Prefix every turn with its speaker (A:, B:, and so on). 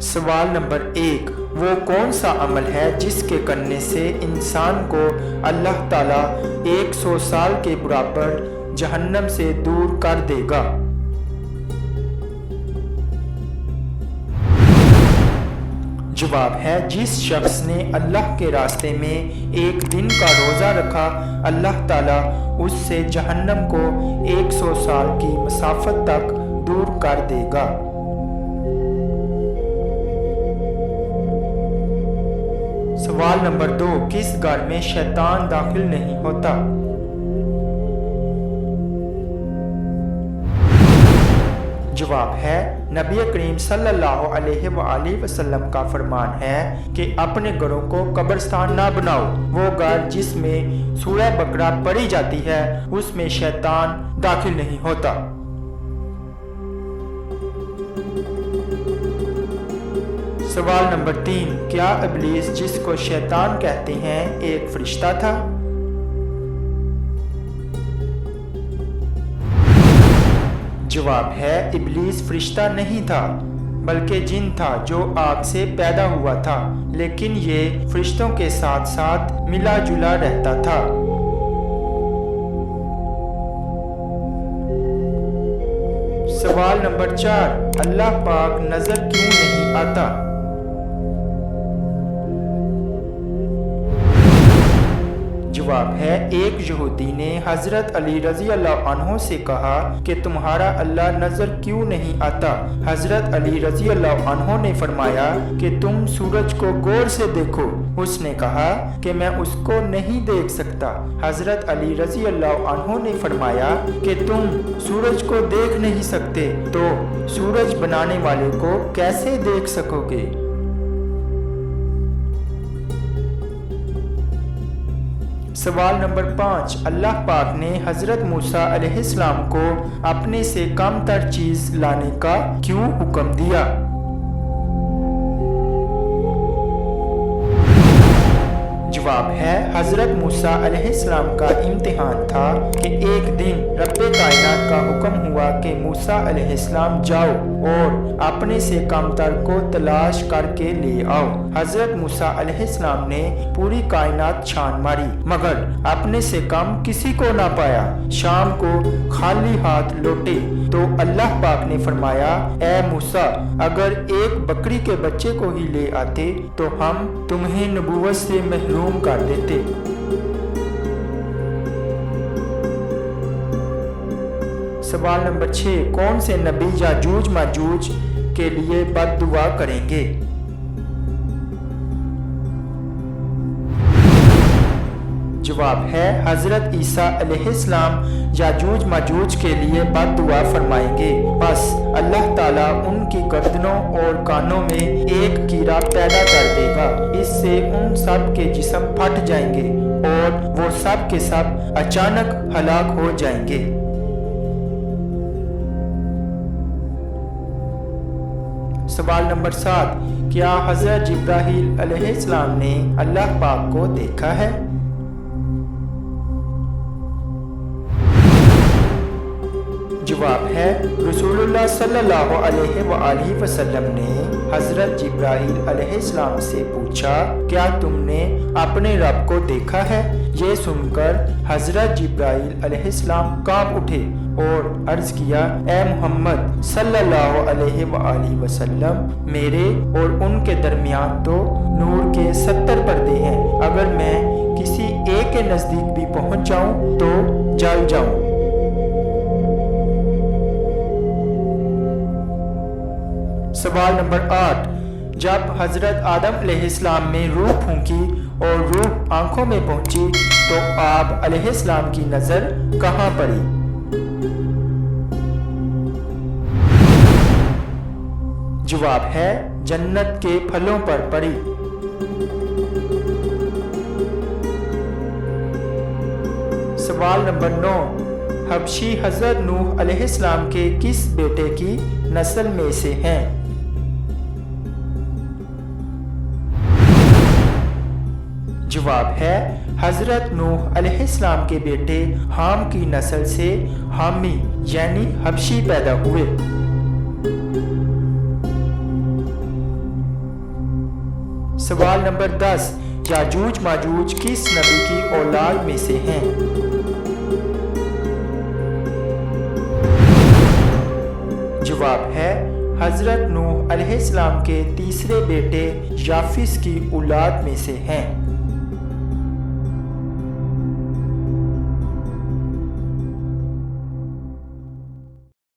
A: سوال نمبر 1، وہ کون سا عمل ہے جس کے کرنے سے انسان کو اللہ تعالیٰ 100 سال کے برابر جہنم سے دور کر دے گا؟ جواب ہے جس شخص نے اللہ کے راستے میں ایک دن کا روزہ رکھا، اللہ تعالیٰ اس سے جہنم کو 100 سال کی مسافت تک دور کر دے گا۔ سوال نمبر 2، کس گھر میں شیطان داخل نہیں ہوتا؟ جواب ہے نبی کریم صلی اللہ علیہ وآلہ وسلم کا فرمان ہے کہ اپنے گھروں کو قبرستان نہ بناؤ۔ وہ گھر جس میں سورہ بقرہ پڑھی جاتی ہے اس میں شیطان داخل نہیں ہوتا۔ سوال نمبر 3، کیا ابلیس جس کو شیطان کہتے ہیں ایک فرشتہ تھا؟ جواب ہے ابلیس فرشتہ نہیں تھا بلکہ جن تھا جو آگ سے پیدا ہوا تھا، لیکن یہ فرشتوں کے ساتھ ساتھ ملا جلا رہتا تھا۔ سوال نمبر 4، اللہ پاک نظر کیوں نہیں آتا؟ جواب ہے ایک یہودی نے حضرت علی رضی اللہ عنہ سے کہا کہ تمہارا اللہ نظر کیوں نہیں آتا؟ حضرت علی رضی اللہ عنہ نے فرمایا کہ تم سورج کو غور سے دیکھو۔ اس نے کہا کہ میں اس کو نہیں دیکھ سکتا۔ حضرت علی رضی اللہ عنہ نے فرمایا کہ تم سورج کو دیکھ نہیں سکتے تو سورج بنانے والے کو کیسے دیکھ سکو گے؟ سوال نمبر 5، اللہ پاک نے حضرت موسیٰ علیہ السلام کو اپنے سے کم تر چیز لانے کا کیوں حکم دیا؟ جواب ہے حضرت موسیٰ علیہ السلام کا امتحان تھا کہ ایک دن رب کائنات کا حکم ہوا کہ موسیٰ علیہ السلام جاؤ اور اپنے سے کم تر کو تلاش کر کے لے آؤ۔ حضرت موسیٰ علیہ السلام نے پوری کائنات چھان ماری مگر اپنے سے کم کسی کو نہ پایا۔ شام کو خالی ہاتھ لوٹے تو اللہ پاک نے فرمایا اے موسیٰ اگر ایک بکری کے بچے کو ہی لے آتے تو ہم تمہیں نبوت سے محروم کر دیتے۔ سوال نمبر 6، کون سے نبی یاجوج ماجوج کے لیے بد دعا کریں گے؟ جواب ہے حضرت عیسیٰ علیہ السلام یاجوج ماجوج کے لیے بد دعا فرمائیں گے، بس اللہ تعالیٰ ان کی گردنوں اور کانوں میں ایک کیڑا پیدا کر دے گا، اس سے ان سب کے جسم پھٹ جائیں گے اور وہ سب کے سب اچانک ہلاک ہو جائیں گے۔ سوال نمبر 7، کیا حضرت جبرائیل علیہ السلام نے اللہ پاک کو دیکھا ہے؟ جواب ہے رسول اللہ صلی اللہ علیہ وآلہ وسلم نے حضرت جبرائیل علیہ السلام سے پوچھا کیا تم نے اپنے رب کو دیکھا ہے؟ یہ سن کر حضرت جبرائیل علیہ السلام کانپ اٹھے اور عرض کیا اے محمد صلی اللہ علیہ وآلہ وسلم میرے اور ان کے درمیان تو نور کے 70 پردے ہیں، اگر میں کسی ایک کے نزدیک بھی پہنچ جاؤں تو جل جاؤں۔ سوال نمبر 8، جب حضرت آدم علیہ السلام میں روح پھونکی اور روح آنکھوں میں پہنچی تو آپ علیہ السلام کی نظر کہاں پڑی؟ جواب ہے جنت کے پھلوں پر پڑی۔ سوال نمبر 9، حبشی حضرت نوح علیہ السلام کے کس بیٹے کی نسل میں سے ہیں؟ جواب ہے حضرت نوح علیہ السلام کے بیٹے حام کی نسل سے حامی یعنی حبشی پیدا ہوئے۔ سوال نمبر 10، یاجوج ماجوج کس نبی کی اولاد میں سے ہیں؟ جواب ہے حضرت نوح علیہ السلام کے تیسرے بیٹے یافس کی اولاد میں سے ہیں۔